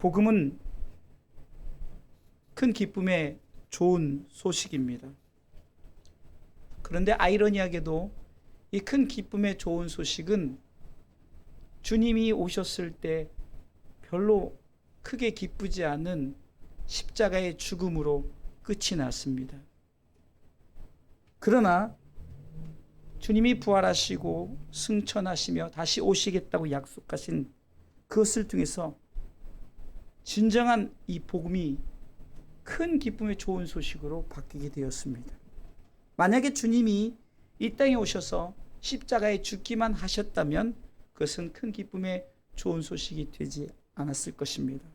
복음은 큰 기쁨의 좋은 소식입니다. 그런데 아이러니하게도 이 큰 기쁨의 좋은 소식은 주님이 오셨을 때 별로 크게 기쁘지 않은 십자가의 죽음으로 끝이 났습니다. 그러나 주님이 부활하시고 승천하시며 다시 오시겠다고 약속하신 그것을 통해서 진정한 이 복음이 큰 기쁨의 좋은 소식으로 바뀌게 되었습니다. 만약에 주님이 이 땅에 오셔서 십자가에 죽기만 하셨다면 그것은 큰 기쁨의 좋은 소식이 되지 않았을 것입니다.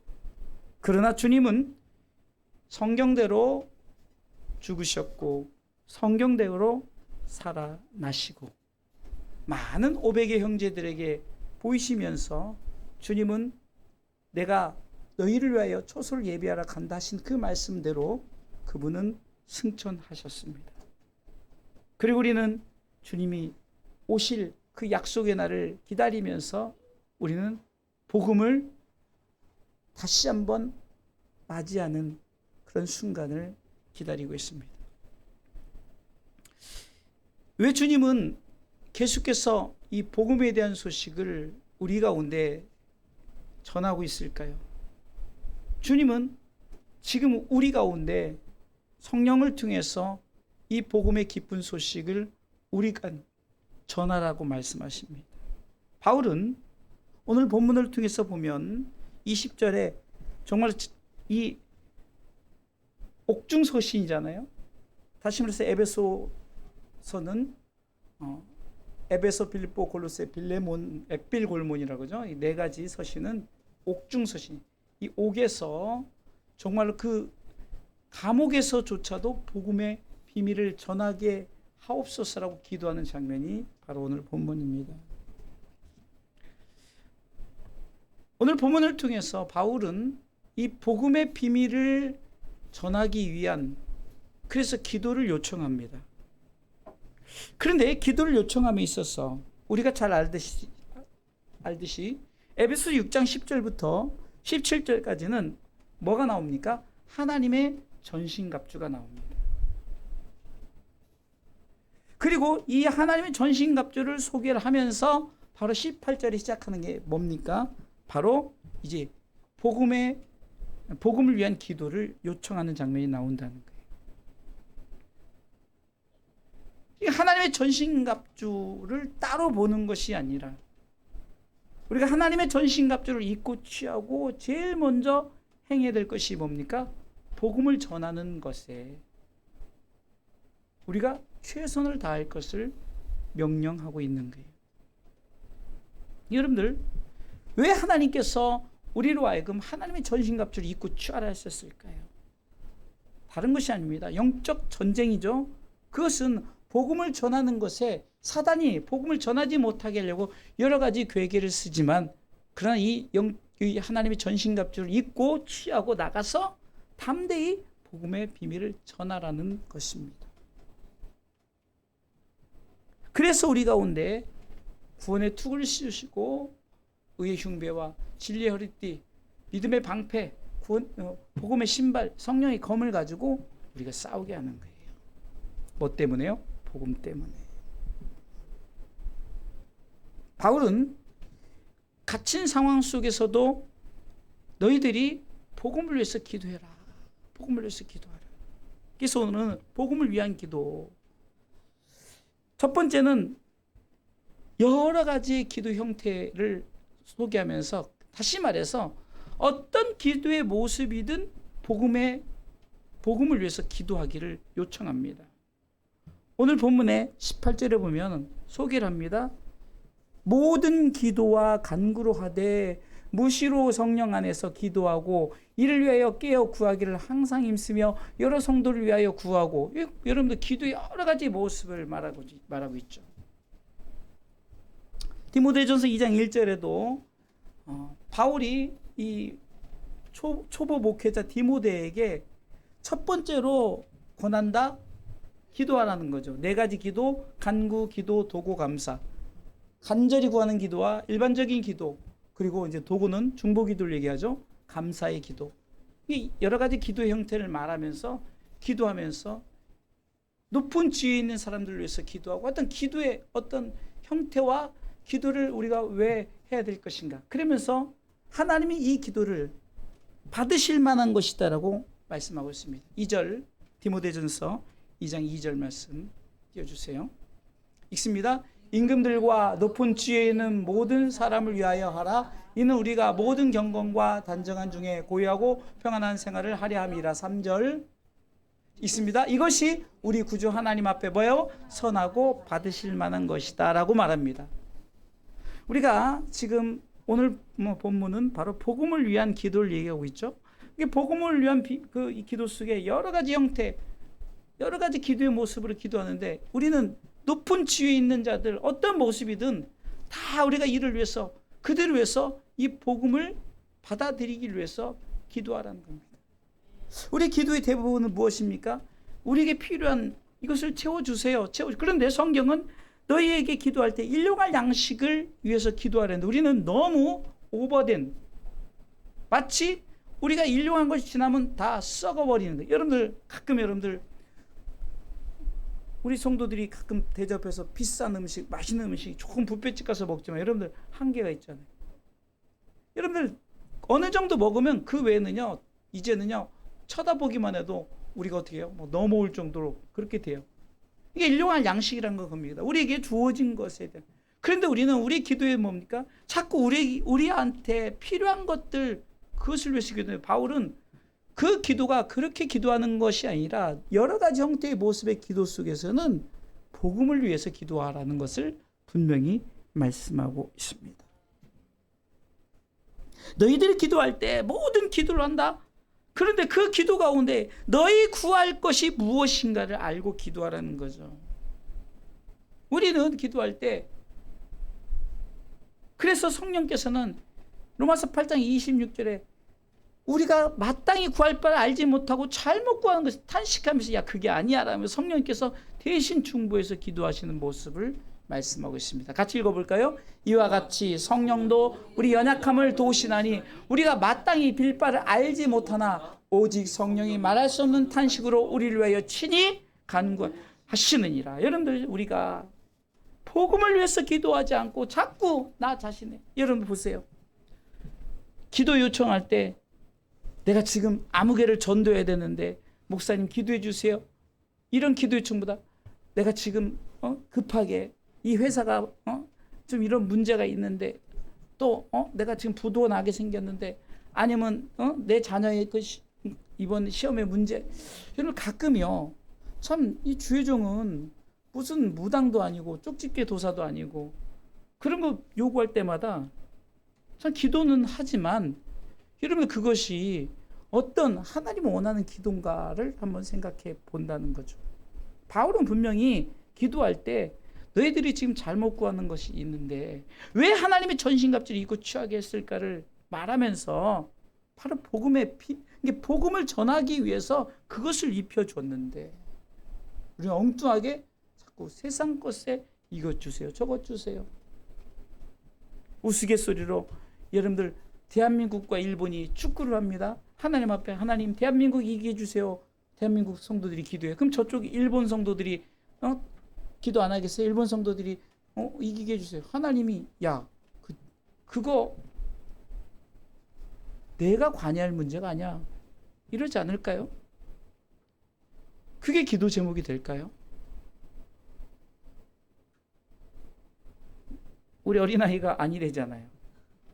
그러나 주님은 성경대로 죽으셨고 성경대로 살아나시고 많은 500의 형제들에게 보이시면서 주님은 내가 너희를 위하여 초소를 예비하러 간다 하신 그 말씀대로 그분은 승천하셨습니다. 그리고 우리는 주님이 오실 그 약속의 날을 기다리면서 우리는 복음을 다시 한번 맞이하는 그런 순간을 기다리고 있습니다. 왜 주님은 계속해서 이 복음에 대한 소식을 우리 가운데 전하고 있을까요? 주님은 지금 우리 가운데 성령을 통해서 이 복음의 기쁜 소식을 우리가 전하라고 말씀하십니다. 바울은 오늘 본문을 통해서 보면 20절에 정말 이 옥중서신이잖아요. 다시 말해서 에베소서는 에베소, 빌립보, 골로새, 빌레몬, 엑빌골몬이라고 하죠. 이 네 가지 서신은 옥중서신. 이 옥에서 정말 그 감옥에서조차도 복음의 비밀을 전하게 하옵소서라고 기도하는 장면이 바로 오늘 본문입니다. 오늘 본문을 통해서 바울은 이 복음의 비밀을 전하기 위한 그래서 기도를 요청합니다. 그런데 기도를 요청함에 있어서 우리가 잘 알듯이 에베소 6장 10절부터 17절까지는 뭐가 나옵니까? 하나님의 전신갑주가 나옵니다. 그리고 이 하나님의 전신갑주를 소개를 하면서 바로 18절에 시작하는 게 뭡니까? 바로 이제 복음을 위한 기도를 요청하는 장면이 나온다는 거예요. 하나님의 전신갑주를 따로 보는 것이 아니라 우리가 하나님의 전신갑주를 입고 취하고 제일 먼저 행해야 될 것이 뭡니까? 복음을 전하는 것에 우리가 최선을 다할 것을 명령하고 있는 거예요. 여러분들, 왜 하나님께서 우리로 하여금 하나님의 전신갑주를 입고 취하라 하셨을까요? 다른 것이 아닙니다. 영적 전쟁이죠. 그것은 복음을 전하는 것에 사단이 복음을 전하지 못하게 하려고 여러 가지 괴계를 쓰지만 그러나 이 하나님의 전신갑주를 입고 취하고 나가서 담대히 복음의 비밀을 전하라는 것입니다. 그래서 우리 가운데 구원의 투구를 씌우시고 의의 흉배와 진리의 허리띠, 믿음의 방패, 복음의 신발, 성령의 검을 가지고 우리가 싸우게 하는 거예요. 뭐 때문에요? 복음 때문에. 바울은 갇힌 상황 속에서도 너희들이 복음을 위해서 기도해라. 복음을 위해서 기도하라. 그래서 오늘은 복음을 위한 기도. 첫 번째는 여러 가지 기도 형태를 소개하면서 다시 말해서 어떤 기도의 모습이든 복음을 위해서 기도하기를 요청합니다. 오늘 본문의 18절에 보면 소개를 합니다. 모든 기도와 간구로 하되 무시로 성령 안에서 기도하고 이를 위하여 깨어 구하기를 항상 힘쓰며 여러 성도를 위하여 구하고. 여러분들 기도의 여러 가지 모습을 말하고 있죠. 디모데전서 2장 1절에도 바울이 이 초보 목회자 디모데에게 첫 번째로 권한다 기도하라는 거죠. 네 가지 기도, 간구, 기도, 도구, 감사. 간절히 구하는 기도와 일반적인 기도, 그리고 이제 도구는 중보 기도를 얘기하죠. 감사의 기도, 이 여러 가지 기도 형태를 말하면서 기도하면서 높은 지위에 있는 사람들을 위해서 기도하고 어떤 기도의 어떤 형태와 기도를 우리가 왜 해야 될 것인가, 그러면서 하나님이 이 기도를 받으실 만한 것이다라고 말씀하고 있습니다. 2절 디모데전서 2장 2절 말씀 띄워주세요. 읽습니다. 임금들과 높은 지혜에 있는 모든 사람을 위하여 하라. 이는 우리가 모든 경건과 단정한 중에 고요하고 평안한 생활을 하려 함이라. 3절 있습니다. 이것이 우리 구주 하나님 앞에 뭐예요? 선하고 받으실 만한 것이다 라고 말합니다. 우리가 지금 오늘 본문은 바로 복음을 위한 기도를 얘기하고 있죠. 복음을 위한 그 기도 속에 여러 가지 형태, 여러 가지 기도의 모습으로 기도하는데, 우리는 높은 지위에 있는 자들 어떤 모습이든 다 우리가 이를 위해서, 그들을 위해서 이 복음을 받아들이기 위해서 기도하라는 겁니다. 우리 기도의 대부분은 무엇입니까? 우리에게 필요한 이것을 채워주세요. 그런데 성경은 너희에게 기도할 때 일용할 양식을 위해서 기도하라는데, 우리는 너무 오버된, 마치 우리가 일용한 것이 지나면 다 썩어버리는 거예요. 여러분들 우리 성도들이 가끔 대접해서 비싼 음식, 맛있는 음식, 좋은 뷔페집 가서 먹지만 여러분들 한계가 있잖아요. 여러분들 어느 정도 먹으면 그 외에는요, 이제는요, 쳐다보기만 해도 우리가 어떻게 해요? 넘어올 정도로 그렇게 돼요. 이게 일용할 양식이라는 겁니다. 우리에게 주어진 것에 대한. 그런데 우리는 우리 기도에 뭡니까? 자꾸 우리한테 필요한 것들, 그것을 위해서 기도해요. 바울은 그 기도가 그렇게 기도하는 것이 아니라 여러 가지 형태의 모습의 기도 속에서는 복음을 위해서 기도하라는 것을 분명히 말씀하고 있습니다. 너희들이 기도할 때 모든 기도를 한다. 그런데 그 기도 가운데 너희 구할 것이 무엇인가를 알고 기도하라는 거죠. 우리는 기도할 때, 그래서 성령께서는 로마서 8장 26절에 우리가 마땅히 구할 바를 알지 못하고 잘못 구하는 것을 탄식하면서 야 그게 아니야 라며 성령께서 대신 중보해서 기도하시는 모습을 말씀하고 있습니다. 같이 읽어볼까요? 이와 같이 성령도 우리 연약함을 도우시나니 우리가 마땅히 빌 바를 알지 못하나 오직 성령이 말할 수 없는 탄식으로 우리를 위하여 친히 간구하시느니라. 여러분들, 우리가 복음을 위해서 기도하지 않고 자꾸 나 자신의, 여러분 보세요. 기도 요청할 때 내가 지금 아무개를 전도해야 되는데 목사님 기도해 주세요. 이런 기도 요청보다 내가 지금 급하게 이 회사가 좀 이런 문제가 있는데, 또 내가 지금 부도가 나게 생겼는데, 아니면 내 자녀의 그 이번 시험의 문제. 여러분 가끔요, 참 이 주의종은 무슨 무당도 아니고 쪽집게 도사도 아니고 그런 거 요구할 때마다 참 기도는 하지만, 여러분 그것이 어떤 하나님 원하는 기도인가를 한번 생각해 본다는 거죠. 바울은 분명히 기도할 때 너희들이 지금 잘못 구하는 것이 있는데 왜 하나님의 전신갑주를 입고 취하게 했을까를 말하면서 바로 복음을 전하기 위해서 그것을 입혀줬는데, 우리는 엉뚱하게 자꾸 세상 것에 이것 주세요, 저것 주세요. 우스갯소리로 여러분들, 대한민국과 일본이 축구를 합니다. 하나님 앞에, 하나님 대한민국 이기게 해주세요. 대한민국 성도들이 기도해요. 그럼 저쪽 일본 성도들이 기도 안 하겠어요? 일본 성도들이 이기게 해주세요. 하나님이 야 그거 내가 관여할 문제가 아니야, 이러지 않을까요? 그게 기도 제목이 될까요? 우리 어린아이가 아니래잖아요.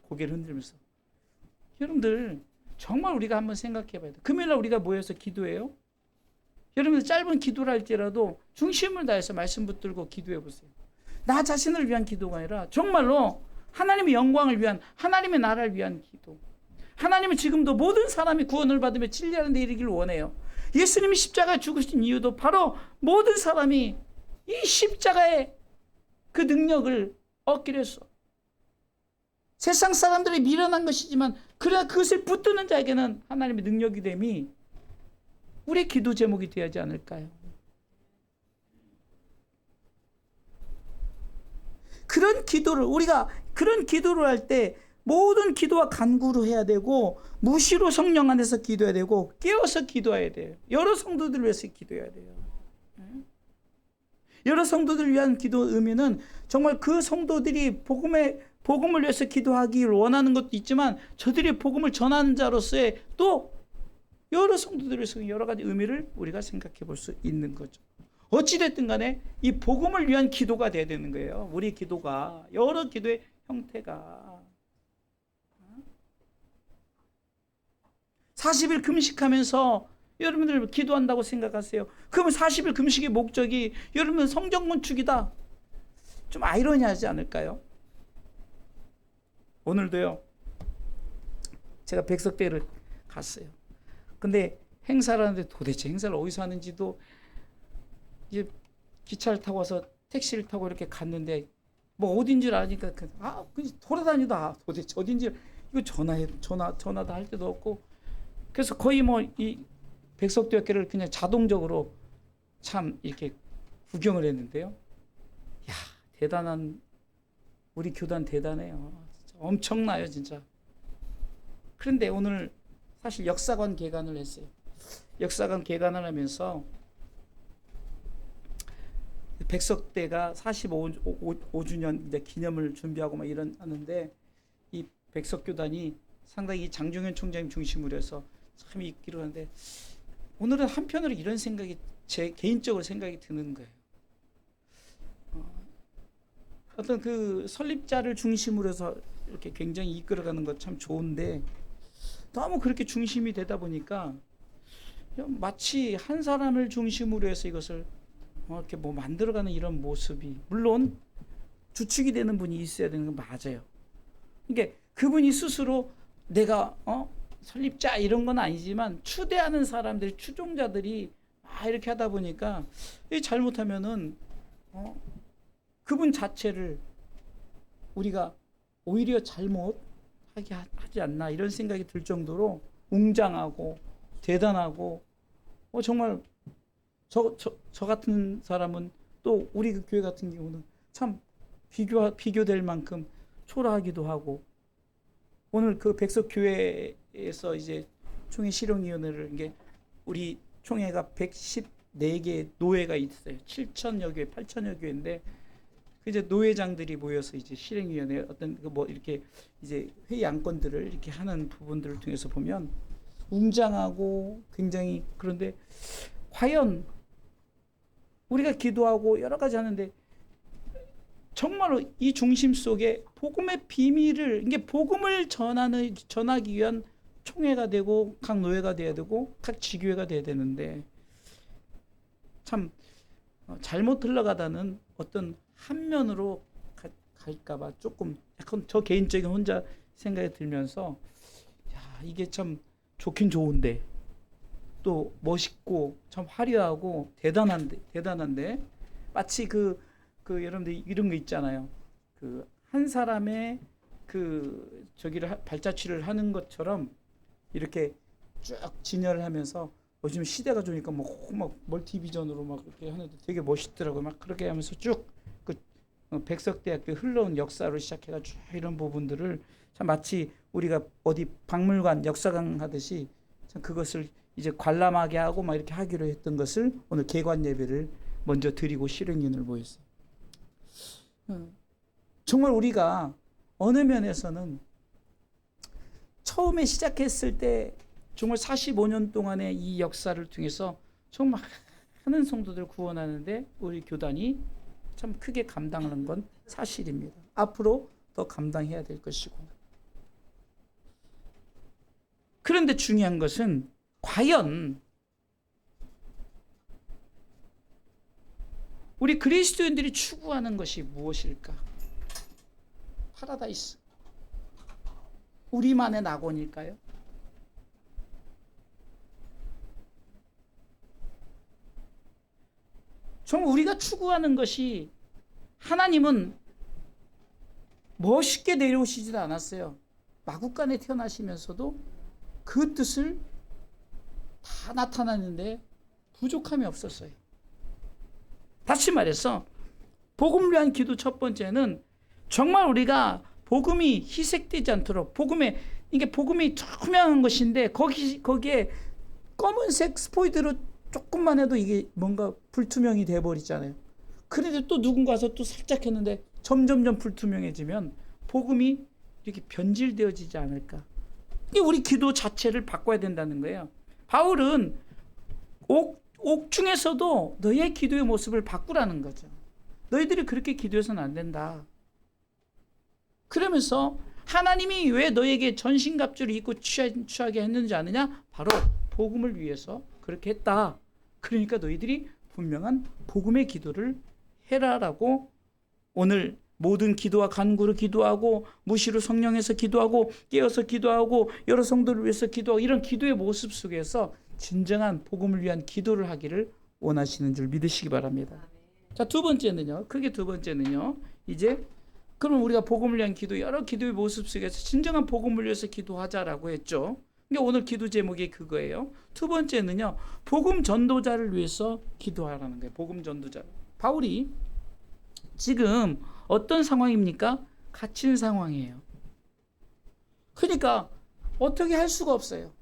고개를 흔들면서. 여러분들 정말 우리가 한번 생각해 봐야 돼요. 금요일날 우리가 모여서 기도해요. 여러분들 짧은 기도를 할지라도 중심을 다해서 말씀 붙들고 기도해 보세요. 나 자신을 위한 기도가 아니라 정말로 하나님의 영광을 위한, 하나님의 나라를 위한 기도. 하나님은 지금도 모든 사람이 구원을 받으며 진리하는 데 이르기를 원해요. 예수님이 십자가에 죽으신 이유도 바로 모든 사람이 이 십자가의 그 능력을 얻기로 했어. 세상 사람들이 미련한 것이지만 그러나 그것을 붙드는 자에게는 하나님의 능력이 됨이 우리의 기도 제목이 되어야지 않을까요? 그런 기도를, 우리가 그런 기도를 할 때 모든 기도와 간구로 해야 되고 무시로 성령 안에서 기도해야 되고 깨어서 기도해야 돼요. 여러 성도들 위해서 기도해야 돼요. 여러 성도들 위한 기도 의미는 정말 그 성도들이 복음을 위해서 기도하기를 원하는 것도 있지만 저들이 복음을 전하는 자로서의 또 여러 성도들을 위해서 여러 가지 의미를 우리가 생각해 볼 수 있는 거죠. 어찌됐든 간에 이 복음을 위한 기도가 돼야 되는 거예요. 우리 기도가 여러 기도의 형태가 40일 금식하면서 여러분들 기도한다고 생각하세요. 그러면 40일 금식의 목적이 여러분 성전 건축이다. 좀 아이러니하지 않을까요? 오늘도요. 제가 백석대를 갔어요. 근데 행사를 하는데 도대체 행사를 어디서 하는지도 이제 기차를 타고 와서 택시를 타고 이렇게 갔는데 뭐 어딘지를 아니까 돌아다니다 도대체 어딘지 이거 전화도 할 데도 없고 그래서 거의 뭐 이 백석대학교를 그냥 자동적으로 참 이렇게 구경을 했는데요. 야, 대단한 우리 교단 대단해요. 진짜 엄청나요, 진짜. 그런데 오늘 사실 역사관 개관을 했어요. 역사관 개관을 하면서 백석대가 45주년 이제 기념을 준비하고 막 하는데 이 백석교단이 상당히 장종현 총장님 중심으로 해서 참 있기로 하는데 오늘은 한편으로 이런 생각이 제 개인적으로 생각이 드는 거예요. 어떤 그 설립자를 중심으로 해서 이렇게 굉장히 이끌어가는 것 참 좋은데 너무 그렇게 중심이 되다 보니까 마치 한 사람을 중심으로 해서 이것을 이렇게 뭐 만들어가는 이런 모습이 물론 주축이 되는 분이 있어야 되는 건 맞아요. 그러니까 그분이 스스로 내가 설립자 이런 건 아니지만 추대하는 사람들이 추종자들이 이렇게 하다 보니까 잘못하면은 그분 자체를 우리가 오히려 잘못하게 하지 않나 이런 생각이 들 정도로 웅장하고 대단하고 정말 저 같은 사람은 또 우리 그 교회 같은 경우는 참 비교될 만큼 초라하기도 하고 오늘 그 백석교회에서 이제 총회 실용위원회를 이게 우리 총회가 114개 노회가 있어요. 7천여 교회, 8천여 교회인데 그 이제 노회장들이 모여서 이제 실행위원회 어떤 뭐 이렇게 이제 회의 안건들을 이렇게 하는 부분들을 통해서 보면 웅장하고 굉장히 그런데 과연 우리가 기도하고 여러 가지 하는데 정말로 이 중심 속에 복음의 비밀을 이게 복음을 전하기 위한 총회가 되고 각 노회가 돼야 되고 각 지교회가 돼야 되는데 참 잘못 흘러가다는 어떤 한 면으로 갈까봐 조금 약간 저 개인적인 혼자 생각이 들면서 이게 참 좋긴 좋은데 또 멋있고 참 화려하고 대단한데 마치 그 여러분들 이런 거 있잖아요. 그 한 사람의 그 저기를 발자취를 하는 것처럼 이렇게 쭉 진열을 하면서 요즘 시대가 좋으니까 막 멀티비전으로 막 이렇게 하는데 되게 멋있더라고요. 막 그렇게 하면서 쭉 그 백석대학교 흘러온 역사로 시작해가 쭉 이런 부분들을 참 마치 우리가 어디 박물관 역사관 하듯이 참 그것을 이제 관람하게 하고 막 이렇게 하기로 했던 것을 오늘 개관 예배를 먼저 드리고 실행인을 모였어요. 정말 우리가 어느 면에서는 처음에 시작했을 때 정말 45년 동안의 이 역사를 통해서 정말 많은 성도들 구원하는데 우리 교단이 참 크게 감당하는 건 사실입니다. 앞으로 더 감당해야 될 것이고. 그런데 중요한 것은 과연 우리 그리스도인들이 추구하는 것이 무엇일까? 파라다이스. 우리만의 낙원일까요? 정말 우리가 추구하는 것이 하나님은 멋있게 내려오시지도 않았어요. 마국간에 태어나시면서도 그 뜻을 다 나타났는데 부족함이 없었어요. 다시 말해서 복음을 위한 기도 첫 번째는 정말 우리가 복음이 희색되지 않도록 이게 복음이 투명한 것인데 거기에 검은색 스포이드로 조금만 해도 이게 뭔가 불투명이 돼버리잖아요. 그런데 또 누군가 와서 또 살짝 했는데 점점점 불투명해지면 복음이 이렇게 변질되어지지 않을까. 이게 우리 기도 자체를 바꿔야 된다는 거예요. 바울은 옥중에서도 너의 기도의 모습을 바꾸라는 거죠. 너희들이 그렇게 기도해서는 안 된다. 그러면서 하나님이 왜 너에게 전신갑주를 입고 취하게 했는지 아느냐? 바로 복음을 위해서 그렇게 했다. 그러니까 너희들이 분명한 복음의 기도를 해라라고 오늘 모든 기도와 간구로 기도하고 무시로 성령에서 기도하고 깨어서 기도하고 여러 성도를 위해서 기도하고 이런 기도의 모습 속에서 진정한 복음을 위한 기도를 하기를 원하시는 줄 믿으시기 바랍니다. 자, 두 번째는요. 이제 그럼 우리가 복음을 위한 기도, 여러 기도의 모습 속에서 진정한 복음을 위해서 기도하자라고 했죠. 그러니까 오늘 기도 제목이 그거예요. 두 번째는요. 복음 전도자를 위해서 기도하라는 거예요. 복음 전도자. 바울이 지금 어떤 상황입니까? 갇힌 상황이에요. 그러니까 어떻게 할 수가 없어요.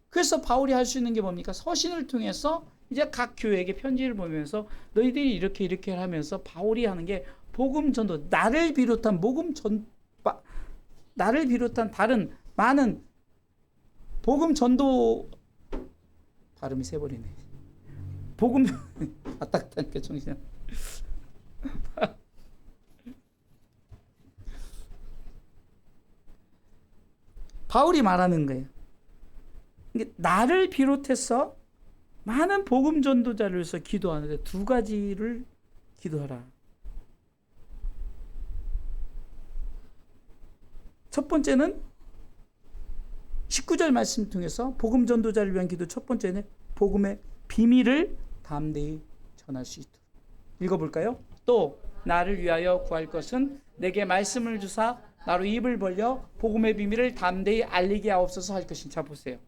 그래서 바울이 할 수 있는 게 뭡니까? 서신을 통해서 이제 각 교회에게 편지를 보면서 너희들이 이렇게 하면서 바울이 하는 게 복음 전도, 나를 비롯한 다른 많은 복음 전도 발음이 새버리네. 복음 왔다 갔다 하니까 정신. 바울이 말하는 거예요. 나를 비롯해서 많은 복음 전도자를 위해서 기도하는데 두 가지를 기도하라. 첫 번째는 19절 말씀 통해서 복음 전도자를 위한 기도 첫 번째는 복음의 비밀을 담대히 전할 수 있도록. 읽어볼까요? 또 나를 위하여 구할 것은 내게 말씀을 주사 나로 입을 벌려 복음의 비밀을 담대히 알리게 하옵소서 할 것인. 자 보세요.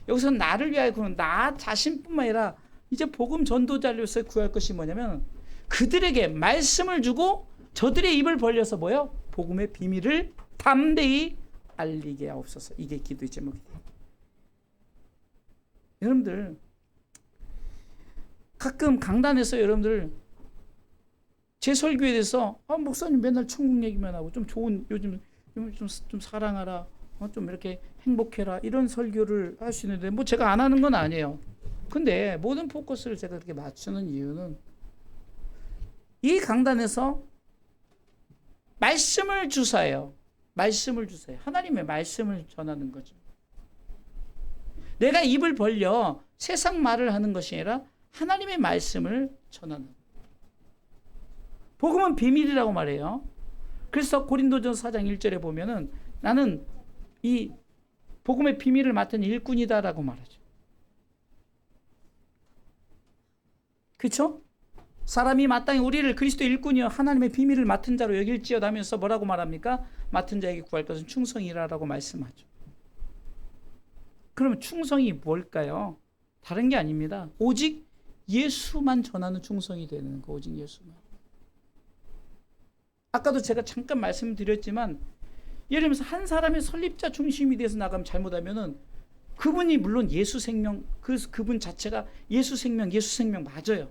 여기서 나를 위하여 그는 나 자신뿐만 아니라 이제 복음 전도자를 위해서 구할 것이 뭐냐면 그들에게 말씀을 주고 저들의 입을 벌려서 뭐요? 복음의 비밀을 담대히 알리게 하옵소서. 이게 기도의 제목이에요. 여러분들 가끔 강단에서 여러분들 제 설교에 대해서 목사님 맨날 천국 얘기만 하고 좀 좋은 요즘 좀 사랑하라, 좀 이렇게 행복해라 이런 설교를 할 수 있는데 뭐 제가 안 하는 건 아니에요. 근데 모든 포커스를 제가 그렇게 맞추는 이유는 이 강단에서 말씀을 주사요. 하나님의 말씀을 전하는 거죠. 내가 입을 벌려 세상 말을 하는 것이 아니라 하나님의 말씀을 전하는. 복음은 비밀이라고 말해요. 그래서 고린도전서 4장 1절에 보면은 나는 이 복음의 비밀을 맡은 일꾼이다라고 말하죠. 그렇죠? 사람이 마땅히 우리를 그리스도 일꾼이여 하나님의 비밀을 맡은 자로 여길지어다 하면서 뭐라고 말합니까? 맡은 자에게 구할 것은 충성이라고 말씀하죠. 그러면 충성이 뭘까요? 다른 게 아닙니다. 오직 예수만 전하는 충성이 되는 거. 오직 예수만. 아까도 제가 잠깐 말씀드렸지만 예를 들면서 한 사람의 설립자 중심이 돼서 나가면 잘못하면은 그분이 물론 예수 생명, 그분 자체가 예수 생명 맞아요.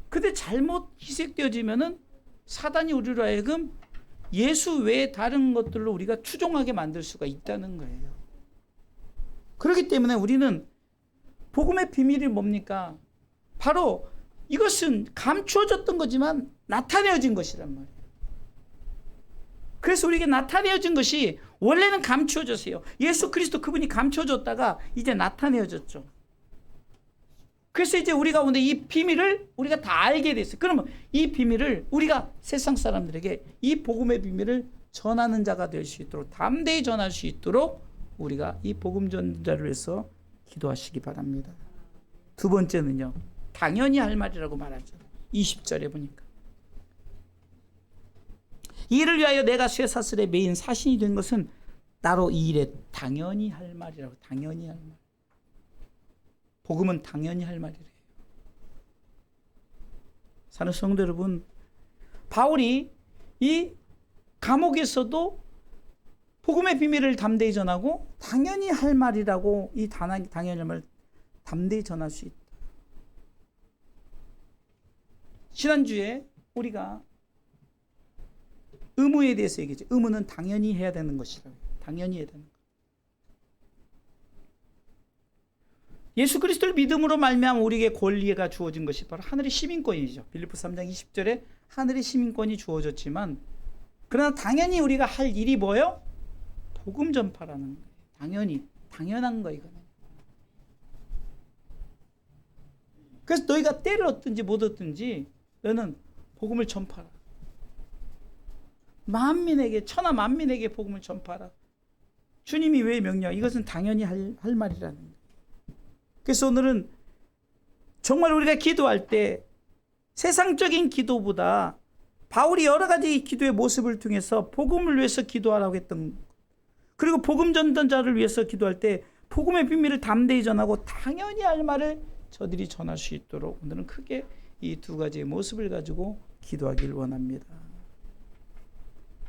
근데 잘못 희색되어지면은 사단이 우리로 하여금 예수 외에 다른 것들로 우리가 추종하게 만들 수가 있다는 거예요. 그렇기 때문에 우리는 복음의 비밀이 뭡니까? 바로 이것은 감추어졌던 거지만 나타내어진 것이란 말이에요. 그래서 우리에게 나타내어진 것이 원래는 감추어졌어요. 예수 그리스도 그분이 감추어졌다가 이제 나타내어졌죠. 그래서 이제 우리 가운데 이 비밀을 우리가 다 알게 됐어요. 그러면 이 비밀을 우리가 세상 사람들에게 이 복음의 비밀을 전하는 자가 될 수 있도록 담대히 전할 수 있도록 우리가 이 복음 전자를 위해서 기도하시기 바랍니다. 두 번째는요. 당연히 할 말이라고 말하죠. 20절에 보니까. 이를 위하여 내가 쇠사슬에 매인 사신이 된 것은 나로 이 일에 당연히 할 말이라고. 당연히 할 말. 복음은 당연히 할 말이래요. 사는 성도 여러분, 바울이 이 감옥에서도 복음의 비밀을 담대히 전하고 당연히 할 말이라고 이 당연히 할 말을 담대히 전할 수 있다. 지난주에 우리가 의무에 대해서 얘기했죠. 의무는 당연히 해야 되는 것이라고. 당연히 해야 되는 것. 예수 그리스도를 믿음으로 말미암아 우리에게 권리가 주어진 것이 바로 하늘의 시민권이죠. 빌립보 3장 20절에 하늘의 시민권이 주어졌지만 그러나 당연히 우리가 할 일이 뭐예요? 복음 전파라는 거예요. 당연히 당연한 거 이거는. 그래서 너희가 때를 얻든지 못 얻든지 너는 복음을 전파라. 만민에게 천하 만민에게 복음을 전파라. 주님이 왜 명령? 이것은 당연히 할 말이라는 거예요. 그래서 오늘은 정말 우리가 기도할 때 세상적인 기도보다 바울이 여러 가지 기도의 모습을 통해서 복음을 위해서 기도하라고 했던, 그리고 복음 전도자를 위해서 기도할 때 복음의 비밀을 담대히 전하고 당연히 할 말을 저들이 전할 수 있도록 오늘은 크게 이 두 가지의 모습을 가지고 기도하길 원합니다.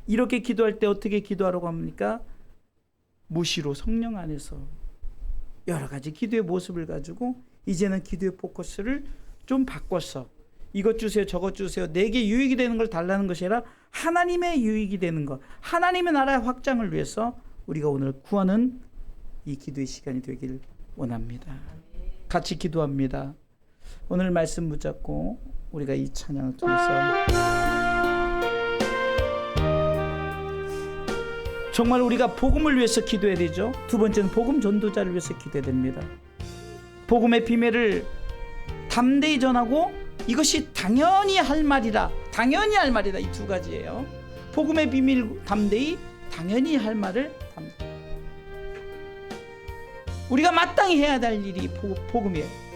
이렇게 기도할 때 어떻게 기도하라고 합니까? 무시로 성령 안에서 여러 가지 기도의 모습을 가지고 이제는 기도의 포커스를 좀 바꿔서 이것 주세요 저것 주세요 내게 유익이 되는 걸 달라는 것이 아니라 하나님의 유익이 되는 것, 하나님의 나라의 확장을 위해서 우리가 오늘 구하는 이 기도의 시간이 되길 원합니다. 같이 기도합니다. 오늘 말씀 붙잡고 우리가 이 찬양을 통해서 정말 우리가 복음을 위해서 기도해야 되죠. 두 번째는 복음 전도자를 위해서 기도해야 됩니다. 복음의 비밀을 담대히 전하고 이것이 당연히 할 말이라, 당연히 할 말이다. 이 두 가지예요. 복음의 비밀 담대히, 당연히 할 말을 담대히. 우리가 마땅히 해야 될 일이 복음이에요.